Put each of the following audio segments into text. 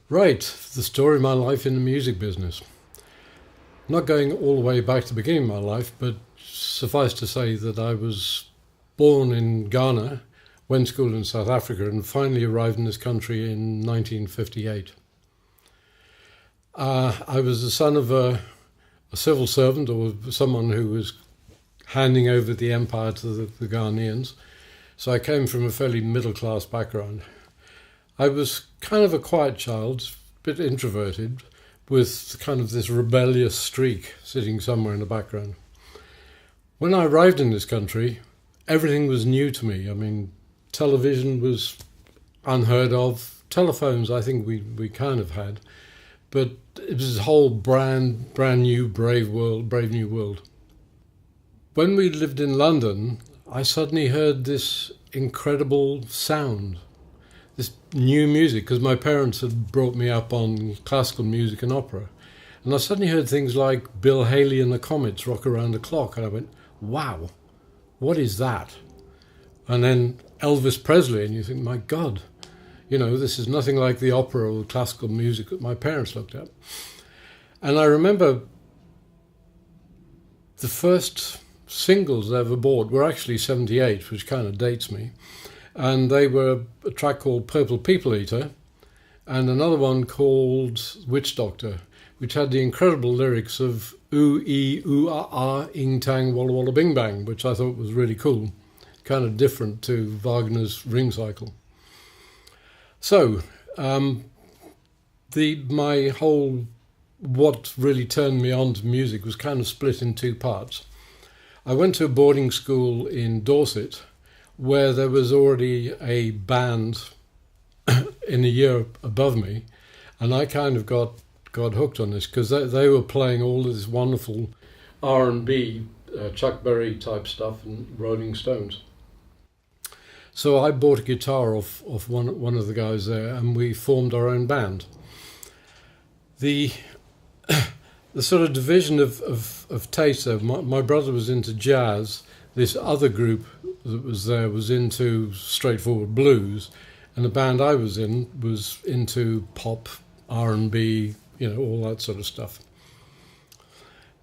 Right, the story of my life in the music business. Not going all the way back to the beginning of my life, but suffice to say that I was born in Ghana, went to school in South Africa, and finally arrived in this country in 1958. I was the son of a civil servant or someone who was handing over the empire to the Ghanaians. So I came from a fairly middle-class background. I was kind of a quiet child, a bit introverted, with kind of this rebellious streak sitting somewhere in the background. When I arrived in this country, everything was new to me. I mean, television was unheard of. Telephones, I think we kind of had. But it was a whole brand new, brave new world. When we lived in London, I suddenly heard this incredible sound, this new music, because my parents had brought me up on classical music and opera. And I suddenly heard things like Bill Haley and the Comets, Rock Around the Clock. And I went, wow, what is that? And then Elvis Presley, and you think, my God, this is nothing like the opera or the classical music that my parents looked at. And I remember the first singles I ever bought were actually 78, which kind of dates me. And they were a track called Purple People Eater and another one called Witch Doctor, which had the incredible lyrics of ooh, ee, ooh, ah, ah, ing, tang, walla, walla, bing, bang, which I thought was really cool, kind of different to Wagner's Ring Cycle. So, my whole, what really turned me on to music was kind of split in two parts. I went to a boarding school in Dorset where there was already a band in a year above me, and I kind of got hooked on this because they were playing all this wonderful R&B, Chuck Berry type stuff and Rolling Stones. So I bought a guitar off one of the guys there, and we formed our own band. The sort of division of taste there, my brother was into jazz, this other group that was there was into straightforward blues, and the band I was in was into pop, R&B, all that sort of stuff.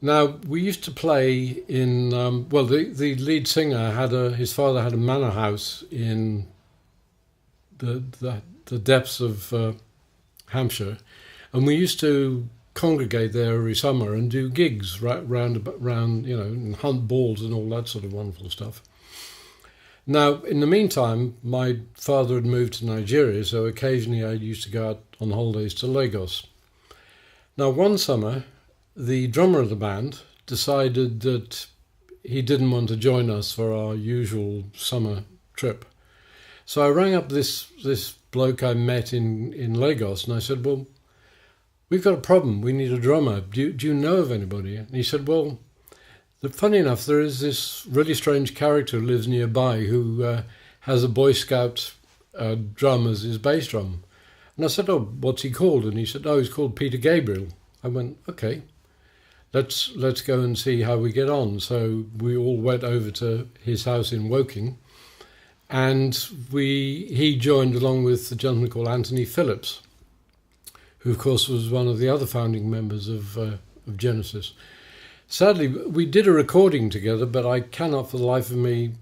Now, we used to play in, the lead singer his father had a manor house in the depths of Hampshire, and we used to congregate there every summer and do gigs round, and hunt balls and all that sort of wonderful stuff. Now, in the meantime, my father had moved to Nigeria, so occasionally I used to go out on holidays to Lagos. Now, one summer, the drummer of the band decided that he didn't want to join us for our usual summer trip. So I rang up this bloke I met in Lagos, and I said, well, we've got a problem. We need a drummer. Do you know of anybody? And he said, well, funny enough, there is this really strange character who lives nearby who has a Boy Scout drum as his bass drum. And I said, oh, what's he called? And he said, oh, he's called Peter Gabriel. I went, okay, let's go and see how we get on. So we all went over to his house in Woking, and he joined along with a gentleman called Anthony Phillips, who of course was one of the other founding members of Genesis. Sadly, we did a recording together, but I cannot for the life of me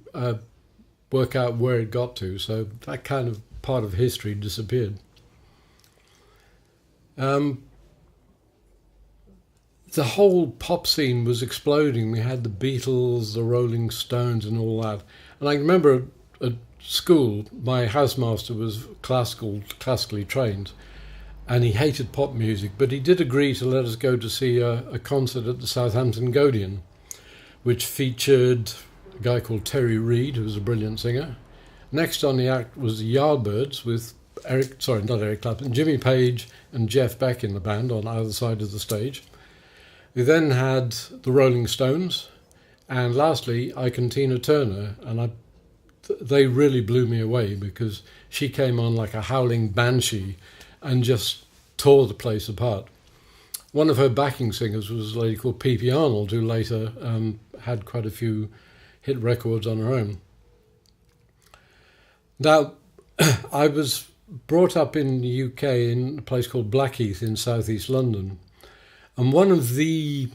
work out where it got to, so that kind of part of history disappeared. The whole pop scene was exploding. We had the Beatles, the Rolling Stones and all that. And I remember at school, my housemaster was classically trained, and he hated pop music, but he did agree to let us go to see a concert at the Southampton Odeon, which featured a guy called Terry Reid, who was a brilliant singer. Next on the act was the Yardbirds with Eric Clapton, Jimmy Page and Jeff Beck in the band on either side of the stage. We then had the Rolling Stones, and lastly, Tina Turner, and they really blew me away because she came on like a howling banshee and just tore the place apart. One of her backing singers was a lady called P.P. Arnold, who later had quite a few hit records on her own. Now, I was brought up in the UK in a place called Blackheath in southeast London. And one of the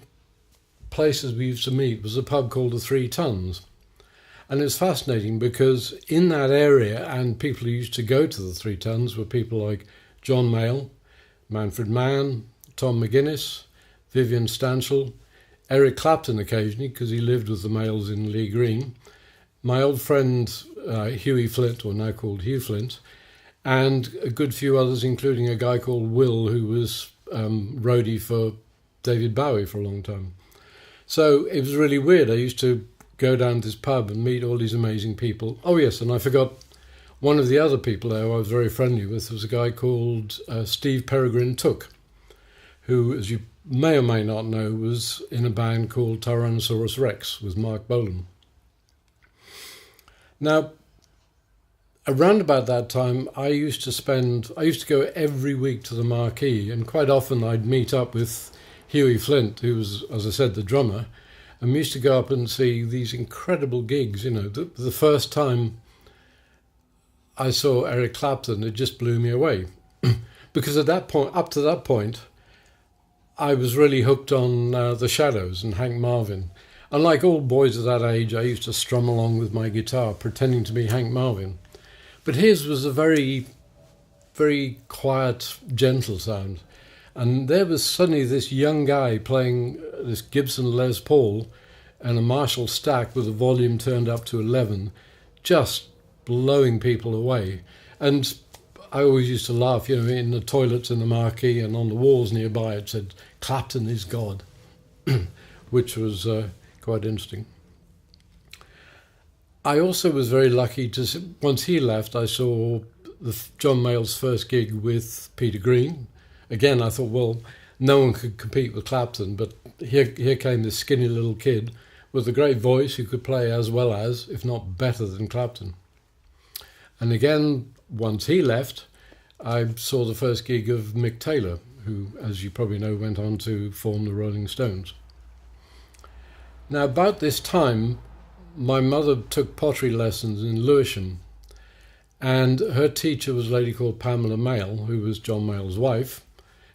places we used to meet was a pub called the Three Tons. And it's fascinating because in that area, and people who used to go to the Three Tons were people like John Mayall, Manfred Mann, Tom McGuinness, Vivian Stanshall, Eric Clapton occasionally because he lived with the Mayalls in Lee Green, my old friend Hughie Flint, or now called Hugh Flint, and a good few others, including a guy called Will, who was roadie for David Bowie for a long time. So it was really weird. I used to go down to this pub and meet all these amazing people. Oh yes, and I forgot one of the other people there I was very friendly with was a guy called Steve Peregrine Took, who, as you may or may not know, was in a band called Tyrannosaurus Rex with Mark Bolan. Now, around about that time, I used to go every week to the Marquee, and quite often I'd meet up with Hughie Flint, who was, as I said, the drummer, and we used to go up and see these incredible gigs. You know, the first time I saw Eric Clapton, it just blew me away. Because at that point, up to that point, I was really hooked on the Shadows and Hank Marvin. And like all boys of that age, I used to strum along with my guitar, pretending to be Hank Marvin. But his was a very, very quiet, gentle sound. And there was suddenly this young guy playing this Gibson Les Paul and a Marshall Stack with the volume turned up to 11, just blowing people away. And I always used to laugh, you know, in the toilets in the Marquee and on the walls nearby it said, "Clapton is God," which was quite interesting. I also was very lucky to, once he left, I saw John Mayall's first gig with Peter Green. Again, I thought, well, no one could compete with Clapton, but here came this skinny little kid with a great voice who could play as well as, if not better than Clapton. And again, once he left, I saw the first gig of Mick Taylor, who, as you probably know, went on to form the Rolling Stones. Now, about this time, my mother took pottery lessons in Lewisham, and her teacher was a lady called Pamela Mayall, who was John Mayall's wife,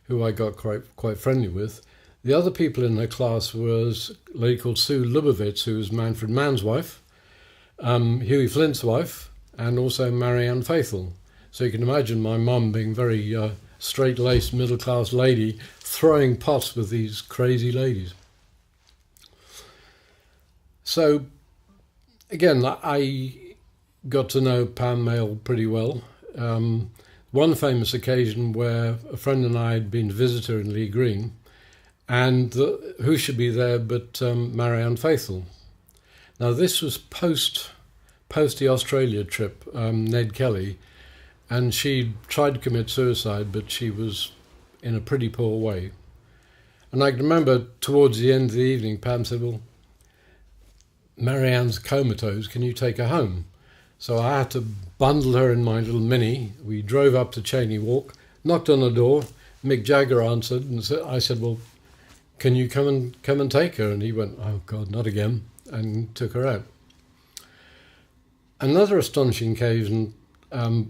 who I got quite friendly with. The other people in her class was a lady called Sue Lubavitz, who was Manfred Mann's wife, Hughie Flint's wife, and also Marianne Faithfull. So you can imagine my mum being very straight-laced, middle-class lady, throwing pots with these crazy ladies. So, again, I got to know Pam Mayall pretty well. One famous occasion where a friend and I had been to visit her in Lee Green, and who should be there but Marianne Faithfull. Now, this was post the Australia trip, Ned Kelly, and she tried to commit suicide, but she was in a pretty poor way. And I can remember towards the end of the evening, Pam said, "Well, Marianne's comatose, can you take her home?" So I had to bundle her in my little Mini. We drove up to Cheney Walk, knocked on the door. Mick Jagger answered, and I said, "Well, can you come and take her?" And he went, "Oh God, not again," and took her out. Another astonishing occasion,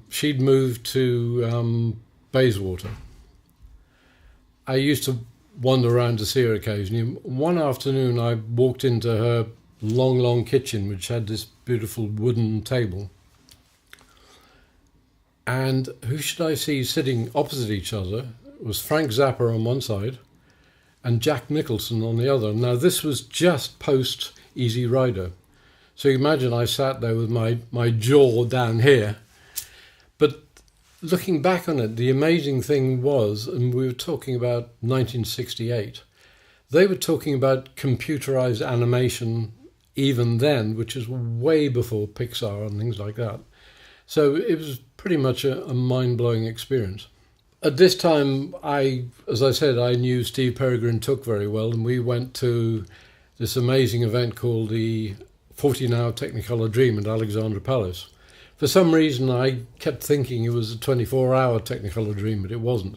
she'd moved to Bayswater. I used to wander around to see her occasionally. One afternoon I walked into her long kitchen, which had this beautiful wooden table. And who should I see sitting opposite each other? It was Frank Zappa on one side and Jack Nicholson on the other. Now, this was just post Easy Rider. So you imagine I sat there with my jaw down here. But looking back on it, the amazing thing was, and we were talking about 1968, they were talking about computerized animation even then, which is way before Pixar and things like that. So it was pretty much a mind-blowing experience. At this time, as I said, I knew Steve Peregrine Took very well, and we went to this amazing event called the 14-Hour Technicolor Dream at Alexandra Palace. For some reason, I kept thinking it was a 24-hour Technicolor Dream, but it wasn't.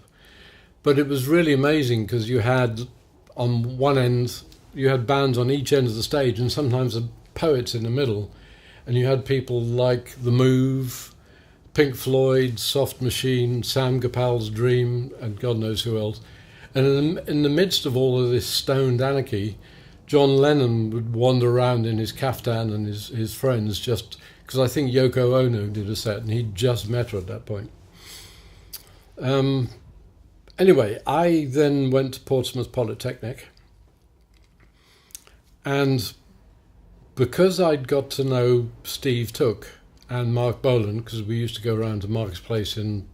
But it was really amazing because you had, on one end, you had bands on each end of the stage and sometimes the poets in the middle. And you had people like The Move, Pink Floyd, Soft Machine, Sam Gopal's Dream, and God knows who else. And in the midst of all of this stoned anarchy, John Lennon would wander around in his kaftan and his friends, just because I think Yoko Ono did a set and he'd just met her at that point. Anyway, I then went to Portsmouth Polytechnic, and because I'd got to know Steve Took and Mark Boland, because we used to go around to Mark's place in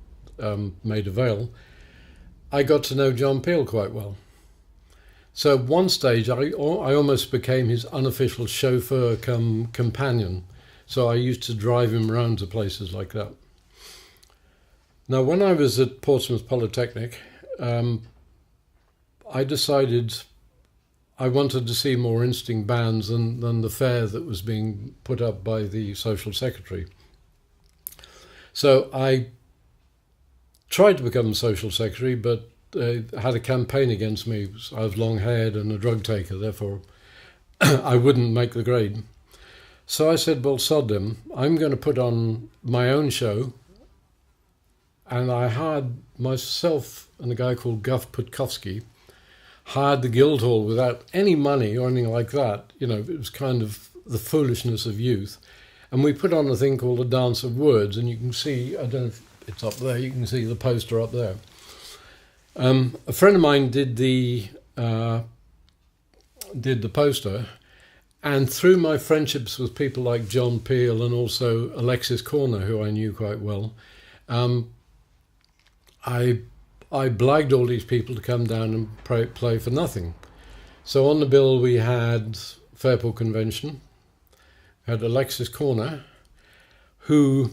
Maida Vale, I got to know John Peel quite well. So at one stage, I almost became his unofficial chauffeur come companion. So I used to drive him around to places like that. Now, when I was at Portsmouth Polytechnic, I decided I wanted to see more interesting bands than the fair that was being put up by the social secretary. So I tried to become social secretary, but had a campaign against me. I was long-haired and a drug taker, therefore I wouldn't make the grade. So I said, well, sod them, I'm going to put on my own show. And I hired myself and a guy called Guff Putkowski, hired the Guildhall without any money or anything like that. You know, it was kind of the foolishness of youth. And we put on a thing called A Dance of Words, and you can see, I don't know if it's up there, you can see the poster up there. A friend of mine did the poster, and through my friendships with people like John Peel and also Alexis Corner, who I knew quite well, I blagged all these people to come down and play for nothing. So on the bill we had Fairport Convention, had Alexis Corner, who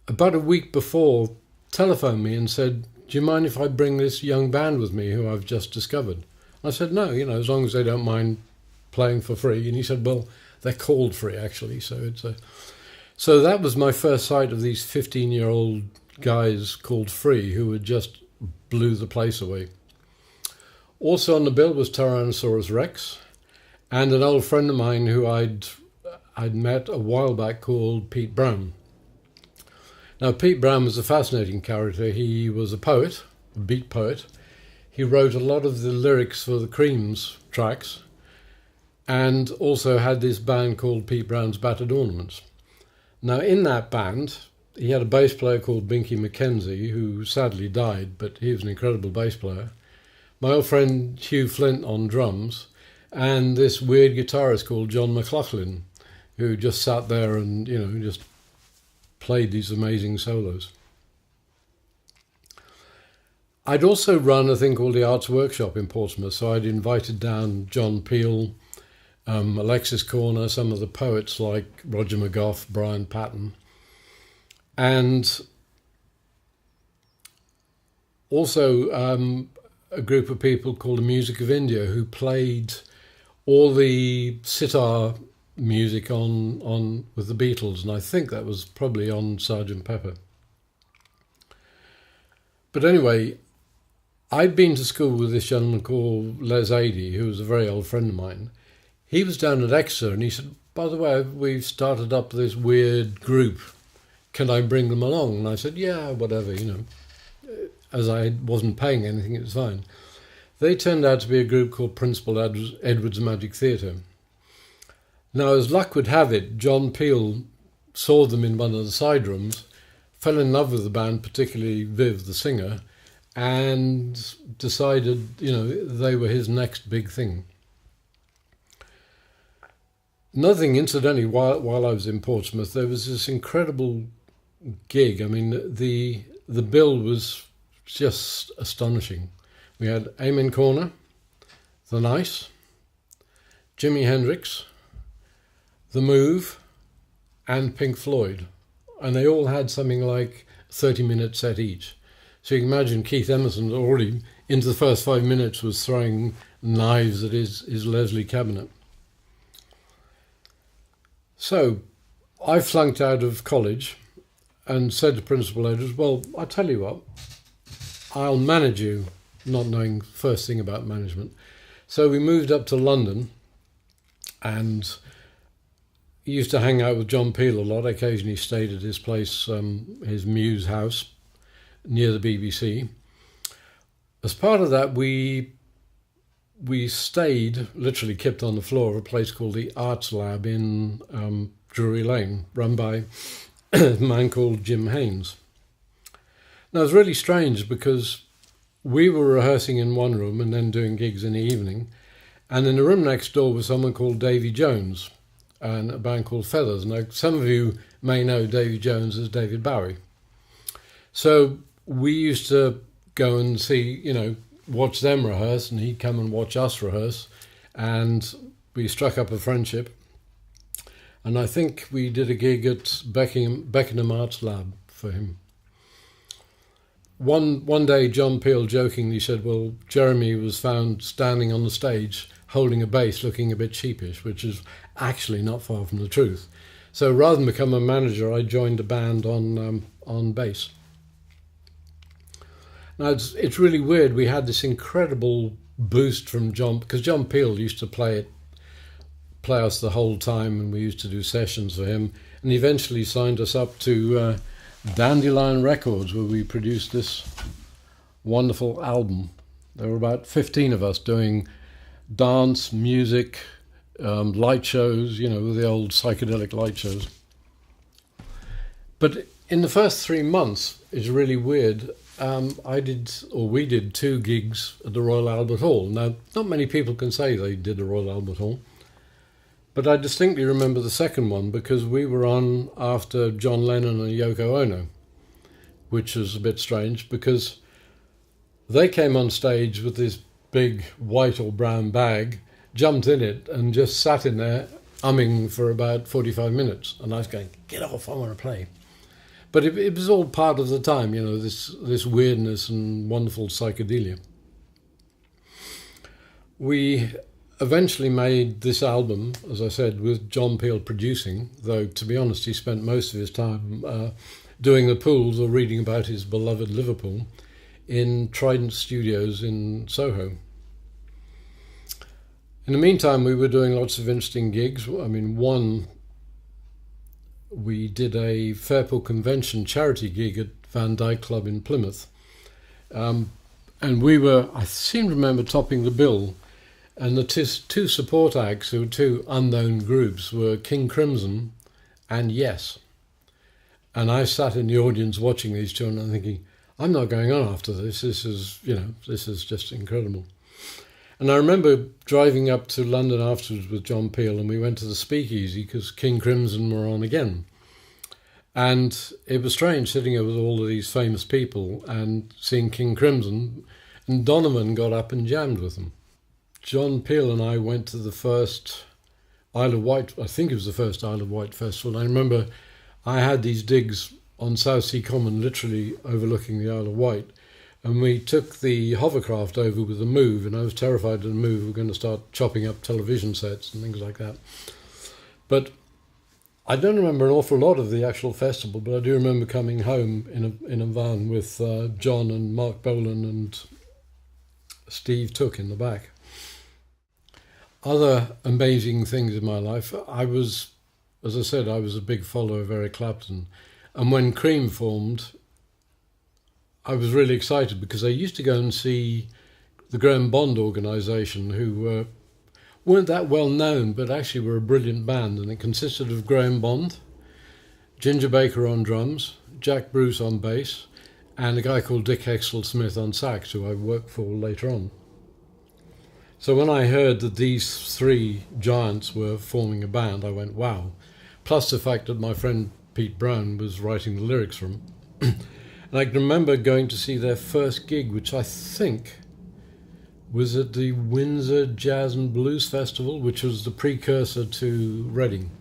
about a week before telephoned me and said, do you mind if I bring this young band with me who I've just discovered? I said, no, you know, as long as they don't mind playing for free. And he said, well, they're called free actually. So that was my first sight of these 15-year-old guys called Free who had just blew the place away. Also on the bill was Tyrannosaurus Rex and an old friend of mine who I'd met a while back called Pete Brown. Now, Pete Brown was a fascinating character. He was a poet, a beat poet. He wrote a lot of the lyrics for the Cream's tracks and also had this band called Pete Brown's Battered Ornaments. Now, in that band, he had a bass player called Binky Mackenzie, who sadly died, but he was an incredible bass player. My old friend Hugh Flint on drums, and this weird guitarist called John McLaughlin, who just sat there and, you know, just played these amazing solos. I'd also run a thing called the Arts Workshop in Portsmouth, so I'd invited down John Peel, Alexis Corner, some of the poets like Roger McGough, Brian Patton, and also a group of people called the Music of India who played all the sitar music on with the Beatles, and I think that was probably on Sgt. Pepper. But anyway, I'd been to school with this gentleman called Les Adey, who was a very old friend of mine. He was down at Exeter and he said, by the way, we've started up this weird group. Can I bring them along? And I said, yeah, whatever, you know. As I wasn't paying anything, it was fine. They turned out to be a group called Principal Edward's Magic Theatre. Now, as luck would have it, John Peel saw them in one of the side rooms, fell in love with the band, particularly Viv, the singer, and decided, you know, they were his next big thing. Another thing, incidentally, while I was in Portsmouth, there was this incredible gig. I mean, the bill was just astonishing. We had Amen Corner, The Nice, Jimi Hendrix, The Move, and Pink Floyd. And they all had something like 30-minute set each. So you can imagine Keith Emerson already into the first 5 minutes was throwing knives at his Leslie cabinet. So I flunked out of college and said to Principal Edwards, well, I tell you what, I'll manage you, not knowing first thing about management. So we moved up to London and, used to hang out with John Peel a lot. I occasionally stayed at his place, his Muse house, near the BBC. As part of that, we stayed, literally kept on the floor of a place called the Arts Lab in Drury Lane, run by a man called Jim Haynes. Now, it was really strange because we were rehearsing in one room and then doing gigs in the evening. And in the room next door was someone called Davy Jones and a band called Feathers. Now, some of you may know Davy Jones as David Bowie. So we used to go and see, watch them rehearse, and he'd come and watch us rehearse. And we struck up a friendship. And I think we did a gig at Beckenham Arts Lab for him. One day, John Peel jokingly said, well, Jeremy was found standing on the stage holding a bass looking a bit sheepish, which is actually not far from the truth. So rather than become a manager, I joined a band on bass. Now, it's really weird. We had this incredible boost from John, because John Peel used to play us the whole time, and we used to do sessions for him, and he eventually signed us up to Dandelion Records, where we produced this wonderful album. There were about 15 of us doing dance, music, light shows, the old psychedelic light shows. But in the first 3 months, it's really weird. We did 2 gigs at the Royal Albert Hall. Now, not many people can say they did the Royal Albert Hall, but I distinctly remember the second one because we were on after John Lennon and Yoko Ono, which was a bit strange because they came on stage with this big white or brown bag, jumped in it and just sat in there humming for about 45 minutes. And I was going, get off, I want to play. But it was all part of the time, this weirdness and wonderful psychedelia. We eventually made this album, as I said, with John Peel producing, though, to be honest, he spent most of his time doing the pools or reading about his beloved Liverpool in Trident Studios in Soho. In the meantime, we were doing lots of interesting gigs. We did a Fairport Convention charity gig at Van Dyke Club in Plymouth. And we were, I seem to remember, topping the bill. And the 2 support acts, who were 2 unknown groups, were King Crimson and Yes. And I sat in the audience watching these 2 and I'm thinking, I'm not going on after this. This is just incredible. And I remember driving up to London afterwards with John Peel, and we went to the Speakeasy because King Crimson were on again. And it was strange sitting there with all of these famous people and seeing King Crimson, and Donovan got up and jammed with them. John Peel and I went to the first Isle of Wight, I think it was the first Isle of Wight festival. I remember I had these digs on South Sea Common, literally overlooking the Isle of Wight. And we took the hovercraft over with the Move, and I was terrified of the Move. We were going to start chopping up television sets and things like that. But I don't remember an awful lot of the actual festival, but I do remember coming home in a van with John and Mark Bolan and Steve Took in the back. Other amazing things in my life, as I said, I was a big follower of Eric Clapton. And when Cream formed, I was really excited because I used to go and see the Graham Bond organisation, who weren't that well known, but actually were a brilliant band. And it consisted of Graham Bond, Ginger Baker on drums, Jack Bruce on bass, and a guy called Dick Hexel-Smith on sax, who I worked for later on. So when I heard that these 3 giants were forming a band, I went, wow. Plus the fact that my friend Pete Brown was writing the lyrics for them. And I can remember going to see their first gig, which I think was at the Windsor Jazz and Blues Festival, which was the precursor to Reading.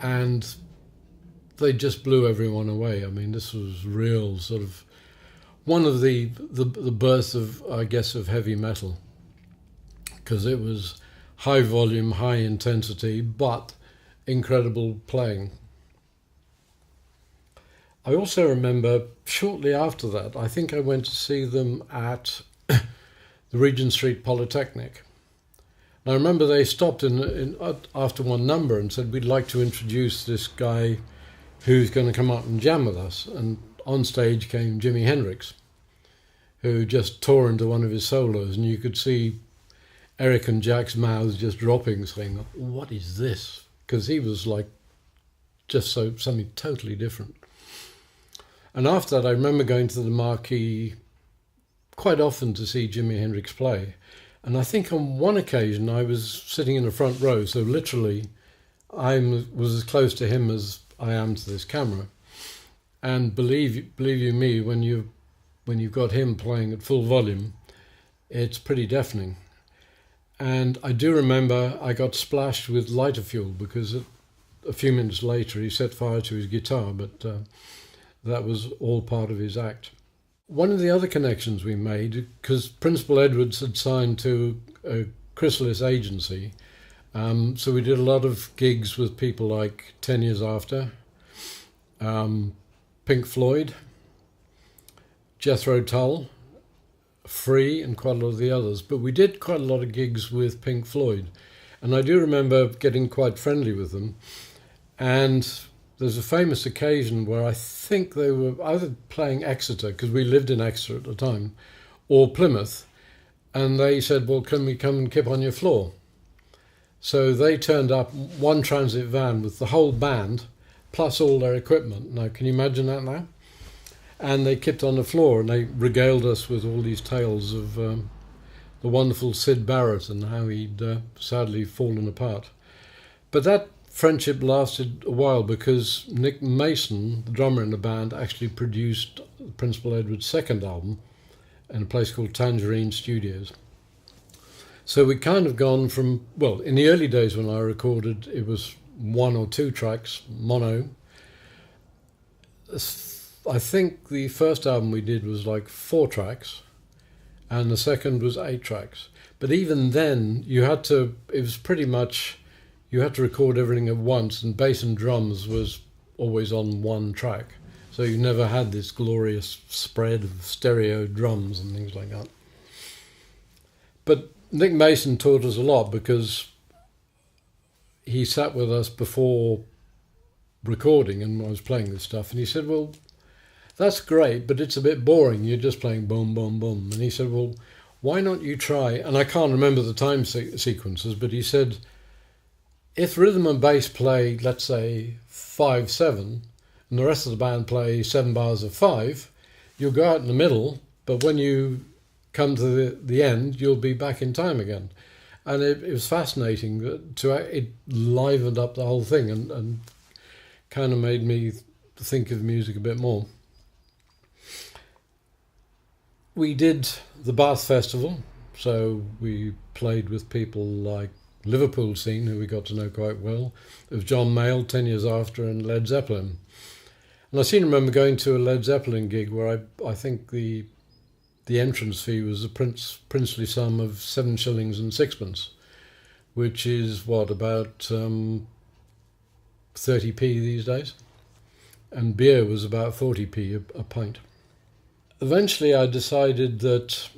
And they just blew everyone away. I mean, this was real sort of one of the birth of, I guess, of heavy metal, because it was high volume, high intensity, but incredible playing. I also remember shortly after that, I think I went to see them at the Regent Street Polytechnic. And I remember they stopped after one number and said, we'd like to introduce this guy who's going to come up and jam with us. And on stage came Jimi Hendrix, who just tore into one of his solos, and you could see Eric and Jack's mouths just dropping, saying, what is this? Because he was like just something totally different. And after that, I remember going to the Marquee quite often to see Jimi Hendrix play. And I think on one occasion I was sitting in the front row, so literally I was as close to him as I am to this camera. And believe you me, when you've got him playing at full volume, it's pretty deafening. And I do remember I got splashed with lighter fuel because a few minutes later he set fire to his guitar, but that was all part of his act. One of the other connections we made, because Principal Edwards had signed to a Chrysalis agency, so we did a lot of gigs with people like 10 Years After, Pink Floyd, Jethro Tull, Free, and quite a lot of the others. But we did quite a lot of gigs with Pink Floyd, and I do remember getting quite friendly with them. And there's a famous occasion where I think they were either playing Exeter, because we lived in Exeter at the time, or Plymouth, and they said, well, can we come and kip on your floor? So they turned up, one transit van with the whole band, plus all their equipment. Now, can you imagine that now? And they kipped on the floor, and they regaled us with all these tales of the wonderful Syd Barrett and how he'd sadly fallen apart. But that friendship lasted a while because Nick Mason, the drummer in the band, actually produced Principal Edward's second album in a place called Tangerine Studios. So we kind of gone from, well, in the early days when I recorded, it was 1 or 2 tracks, mono. I think the first album we did was like 4 tracks, and the second was 8 tracks. But even then, it was pretty much, you had to record everything at once, and bass and drums was always on one track. So you never had this glorious spread of stereo drums and things like that. But Nick Mason taught us a lot because he sat with us before recording and I was playing this stuff, and he said, well, that's great, but it's a bit boring. You're just playing boom, boom, boom. And he said, well, why not you try, and I can't remember the time sequences, but he said, if rhythm and bass play, let's say 5/7, and the rest of the band play 7 bars of 5, you'll go out in the middle, but when you come to the end, you'll be back in time again. And it was fascinating. It livened up the whole thing and kind of made me think of music a bit more. We did the Bath Festival, so we played with people like Liverpool scene, who we got to know quite well, of John Mayall, 10 Years After, and Led Zeppelin. And I remember going to a Led Zeppelin gig where I think the entrance fee was a princely sum of 7 shillings and 6pence, which is about 30p these days. And beer was about 40p a pint. Eventually I decided that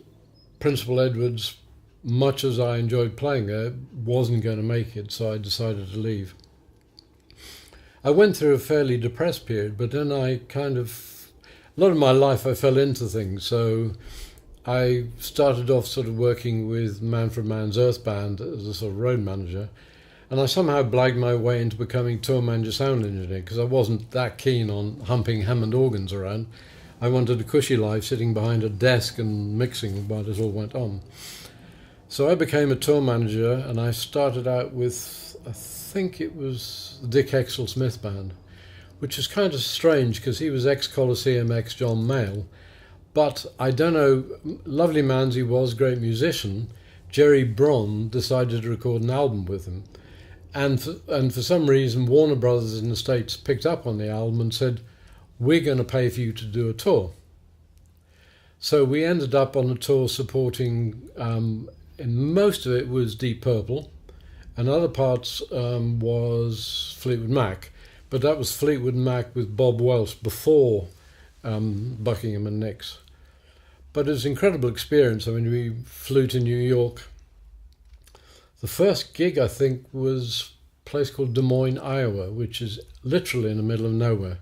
Principal Edwards, much as I enjoyed playing there, wasn't going to make it, so I decided to leave. I went through a fairly depressed period, but then a lot of my life I fell into things, so I started off sort of working with Manfred Mann's Earth Band as a sort of road manager, and I somehow blagged my way into becoming tour manager sound engineer because I wasn't that keen on humping Hammond organs around. I wanted a cushy life sitting behind a desk and mixing while it all went on. So I became a tour manager, and I started out with, I think it was the Dick Hexel Smith Band, which is kind of strange because he was ex-Colosseum, ex-John Mayall. But I don't know, lovely man as he was, great musician, Jerry Bron decided to record an album with him. And for some reason, Warner Brothers in the States picked up on the album and said, we're going to pay for you to do a tour. So we ended up on a tour supporting, and most of it was Deep Purple, and other parts was Fleetwood Mac. But that was Fleetwood Mac with Bob Welch before Buckingham and Nicks. But it was an incredible experience. I mean, we flew to New York, The first gig, I think, was a place called Des Moines, Iowa, which is literally in the middle of nowhere.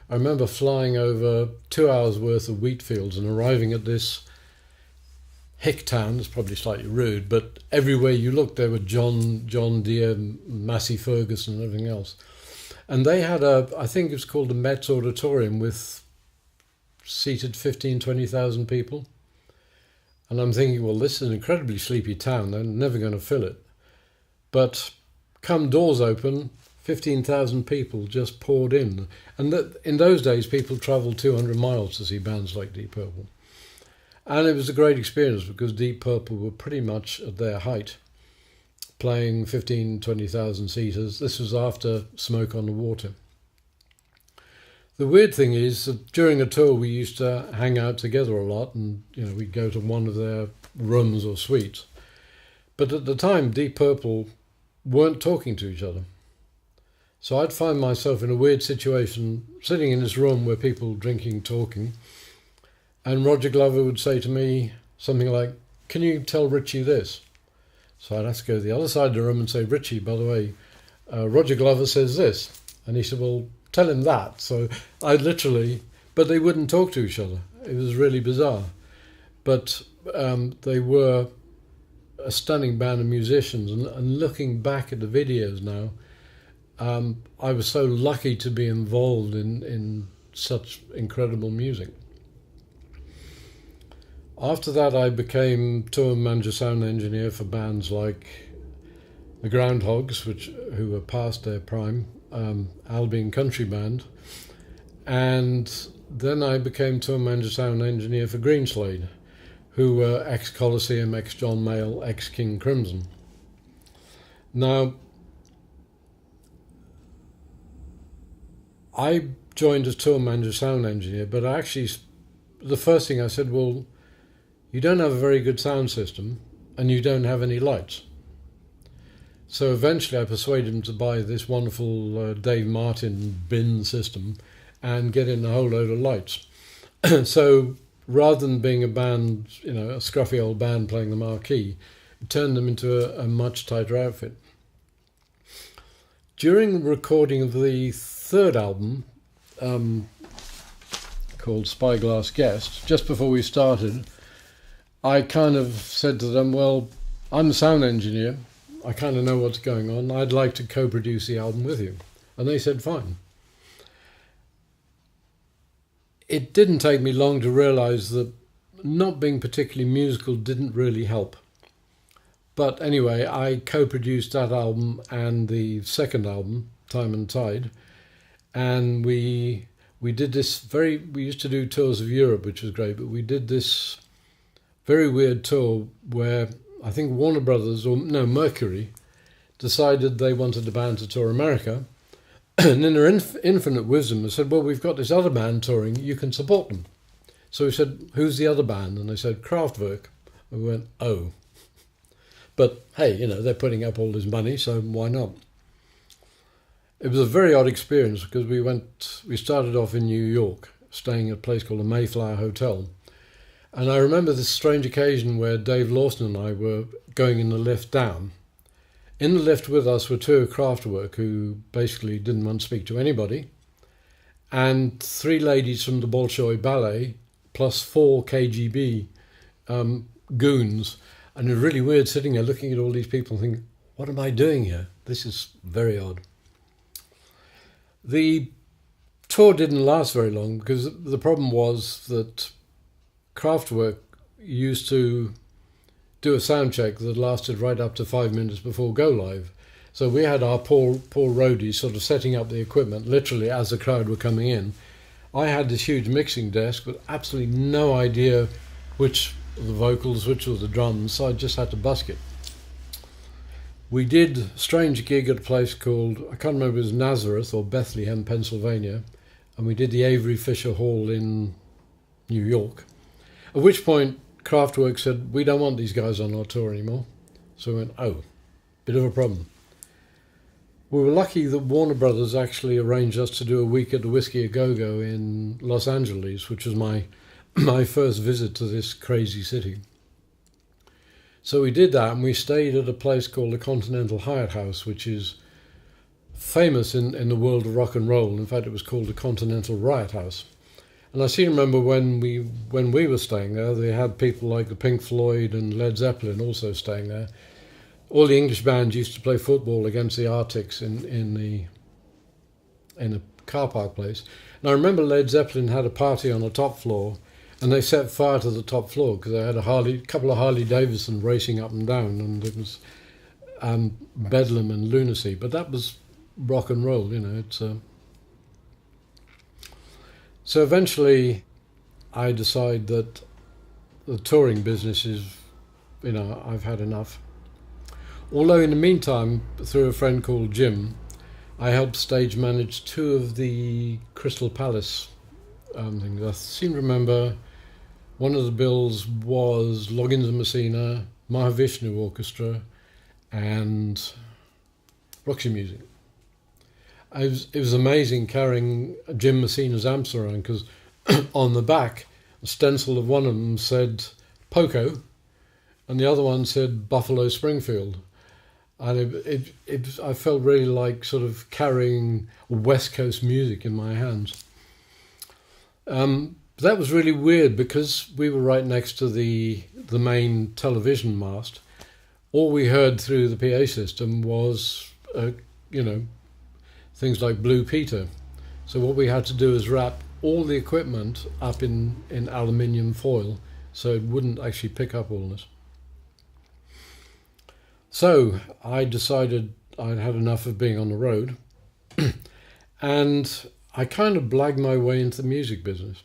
I remember flying over 2 hours worth of wheat fields and arriving at this hick town. It's probably slightly rude, but everywhere you looked there were John Deere, Massey Ferguson and everything else. And they had I think it was called the Met's Auditorium, with seated 15, 20,000 people. And I'm thinking, well, this is an incredibly sleepy town. They're never going to fill it. But come doors open, 15,000 people just poured in. And in those days, people travelled 200 miles to see bands like Deep Purple. And it was a great experience because Deep Purple were pretty much at their height, playing 15, 20,000 seaters. This was after Smoke on the Water. The weird thing is that during a tour we used to hang out together a lot, and we'd go to one of their rooms or suites. But at the time, Deep Purple weren't talking to each other. So I'd find myself in a weird situation, sitting in this room where people drinking, talking, and Roger Glover would say to me something like, "Can you tell Richie this?" So I'd have to go to the other side of the room and say, "Richie, by the way, Roger Glover says this." And he said, "Well, tell him that." So I literally, but they wouldn't talk to each other. It was really bizarre. But they were a stunning band of musicians. And looking back at the videos now, I was so lucky to be involved in such incredible music. After that, I became tour manager, sound engineer for bands like the Groundhogs, who were past their prime, Albion Country Band, and then I became tour manager, sound engineer for Greenslade, who were ex-Colosseum, ex-John Mayall, ex-King Crimson. Now, I joined as tour manager, sound engineer, but the first thing I said, well, you don't have a very good sound system and you don't have any lights. So eventually I persuaded him to buy this wonderful Dave Martin bin system and get in a whole load of lights. So rather than being a band, a scruffy old band playing the marquee, it turned them into a much tighter outfit. During the recording of the third album, called Spyglass Guest, just before we started, I kind of said to them, well, I'm the sound engineer. I kind of know what's going on. I'd like to co-produce the album with you. And they said, fine. It didn't take me long to realise that not being particularly musical didn't really help. But anyway, I co-produced that album and the second album, Time and Tide. And we did this we used to do tours of Europe, which was great, but we did this very weird tour where I think Warner Brothers, Mercury, decided they wanted the band to tour America. And in their infinite wisdom, they said, well, we've got this other band touring, you can support them. So we said, who's the other band? And they said, Kraftwerk. And we went, oh. But hey, they're putting up all this money, so why not? It was a very odd experience because we started off in New York, staying at a place called the Mayflower Hotel. And I remember this strange occasion where Dave Lawson and I were going in the lift down. In the lift with us were two of Kraftwerk who basically didn't want to speak to anybody, and three ladies from the Bolshoi Ballet, plus 4 KGB goons. And it was really weird sitting there looking at all these people and thinking, what am I doing here? This is very odd. The tour didn't last very long because the problem was that Kraftwerk used to do a sound check that lasted right up to 5 minutes before go live. So we had our poor roadies sort of setting up the equipment literally as the crowd were coming in. I had this huge mixing desk with absolutely no idea which were the vocals, which were the drums, so I just had to busk it. We did a strange gig at a place called, I can't remember if it was Nazareth or Bethlehem, Pennsylvania, and we did the Avery Fisher Hall in New York. At which point, Kraftwerk said, we don't want these guys on our tour anymore. So we went, oh, bit of a problem. We were lucky that Warner Brothers actually arranged us to do a week at the Whiskey A Go-Go in Los Angeles, which was my first visit to this crazy city. So we did that, and we stayed at a place called the Continental Hyatt House, which is famous in the world of rock and roll. In fact, it was called the Continental Riot House. And I seem to remember when we were staying there, they had people like the Pink Floyd and Led Zeppelin also staying there. All the English bands used to play football against the Arctics in a car park place. And I remember Led Zeppelin had a party on the top floor, and they set fire to the top floor because they had a couple of Harley Davidson racing up and down, and it was bedlam and lunacy. But that was rock and roll, you know. So eventually, I decide that the touring business is, you know, I've had enough. Although in the meantime, through a friend called Jim, I helped stage manage 2 of the Crystal Palace things. I seem to remember one of the bills was Loggins and Messina, Mahavishnu Orchestra, and Roxy Music. It was amazing carrying Jim Messina's amps around, because on the back, a stencil of one of them said Poco, and the other one said Buffalo Springfield. And I felt really like sort of carrying West Coast music in my hands. That was really weird because we were right next to the main television mast. All we heard through the PA system was, things like Blue Peter. So what we had to do is wrap all the equipment up in aluminium foil so it wouldn't actually pick up all this. So I decided I'd had enough of being on the road and I kind of blagged my way into the music business.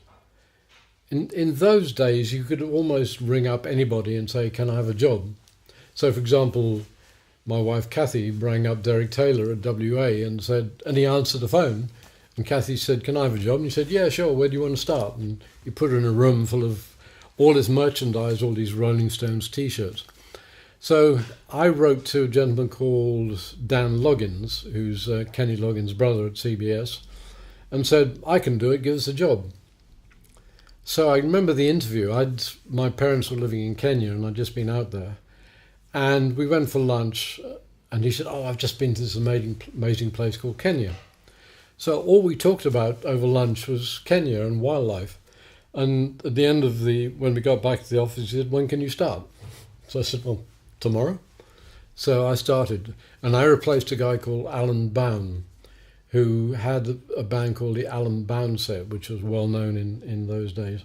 In those days, you could almost ring up anybody and say, can I have a job? So, for example, my wife Kathy rang up Derek Taylor at WA and he answered the phone. And Kathy said, can I have a job? And he said, yeah, sure, where do you want to start? And you put her in a room full of all this merchandise, all these Rolling Stones T-shirts. So I wrote to a gentleman called Dan Loggins, who's Kenny Loggins' brother at CBS, and said, I can do it, give us a job. So I remember the interview. My parents were living in Kenya and I'd just been out there. And we went for lunch and he said, I've just been to this amazing place called Kenya. So all we talked about over lunch was Kenya and wildlife. And at the end of when we got back to the office, he said, when can you start? So I said, well, tomorrow. So I started and I replaced a guy called Alan Bown, who had a band called the Alan Bown Set, which was well known in those days.